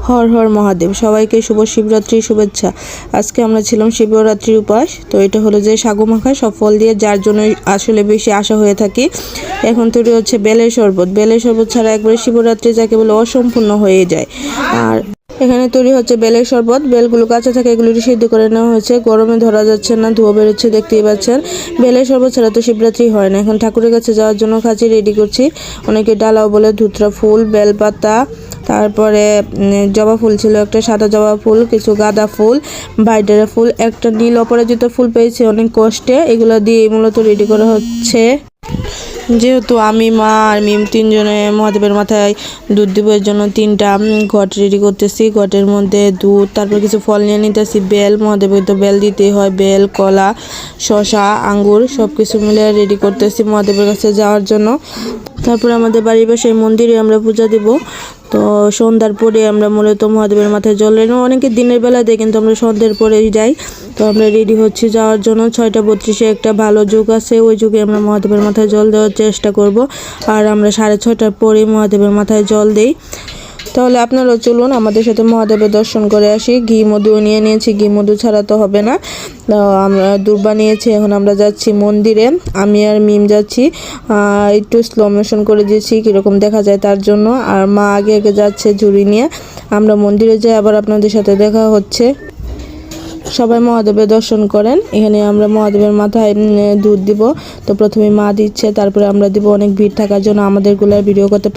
হর হর মহাদেব। সবাইকে শুভ শিবরাত্রির শুভেচ্ছা। আজকে আমরা ছিলাম শিবরাত্রির উপাস। তো এটা হলো যে সাগু মাখা সব ফল দিয়ে, যার জন্য আসলে বেশি আশা হয়ে থাকি। এখন তৈরি হচ্ছে বেলের শরবত। বেলের শরবত ছাড়া একবারে শিবরাত্রি যাকে বলে অসম্পূর্ণ হয়ে যায়। আর এখানে তৈরি হচ্ছে বেলের শরবত। বেলগুলো কাঁচা থাকে, এগুলোকে সিদ্ধ করে নেওয়া হয়েছে। গরমে ধরা যাচ্ছে না, ধোয়া বেরোচ্ছে, দেখতেই পাচ্ছেন। বেলের শরবত ছাড়া তো শিবরাত্রি হয় না। এখন ঠাকুরের কাছে যাওয়ার জন্য খাঁচি রেডি করছি। অনেকে ডালাও বলে, ধুতরা ফুল, বেলপাতা, তারপরে জবা ফুল ছিল, একটা সাদা জবা ফুল, কিছু গাঁদা ফুল, ভাইডারা ফুল, একটা নীল অপরাজিতা ফুল পেয়েছি অনেক কষ্টে। এগুলো দিয়ে মূলত রেডি করা হচ্ছে। যেহেতু আমি, মা আর মিম তিনজনে মহাদেবের মাথায় দুধ দিব, এর জন্য 3টা ঘট রেডি করতেছি। ঘটের মধ্যে দুধ, তারপর কিছু ফল নিয়ে নিতেছি। বেল, মহাদেবের তো বেল দিতেই হয়। বেল, কলা, শসা, আঙ্গুর সব কিছু মিলে রেডি করতেছি মহাদেবের কাছে যাওয়ার জন্য। তারপর আমাদের বাড়ির পাশে মন্দিরে আমরা পূজা দিব। তো সন্ধ্যার পরে আমরা মূলত মহাদেবের মাথায় জল রেনো, অনেকে দিনের বেলা দেয়, কিন্তু আমরা সন্ধ্যার পরেই যাই। তো আমরা রেডি হচ্ছি যাওয়ার জন্য। 6টা 32-এ একটা ভালো যুগ আছে, ওই যুগে আমরা মহাদেবের মাথায় জল দেওয়ার চেষ্টা করব। আর আমরা 6:30টার পরে মহাদেবের মাথায় জল দিই। তাহলে আপনারাও চলুন আমাদের সাথে মহাদেবের দর্শন করে আসি। ঘি মধু নিয়ে নিয়েছি, ঘি মধু ছাড়া তো হবে না। আমরা দুর্বা নিয়েছি। এখন আমরা যাচ্ছি মন্দিরে, আমি আর মিম যাচ্ছি। একটু স্লো মোশন করে দিয়েছি কীরকম দেখা যায় তার জন্য। আর মা আগে আগে যাচ্ছে ঝুড়ি নিয়ে। আমরা মন্দিরে যাই, আবার আপনাদের সাথে দেখা হচ্ছে। সবাই মহাদেবের দর্শন করেন। এখানে আমরা মহাদেবের মাথায় দুধ দিব। তো প্রথমে মা দিচ্ছে, তারপরে আমরা দিব। অনেক ভিড় থাকার জন্য আমাদেরগুলো ভিডিও করতে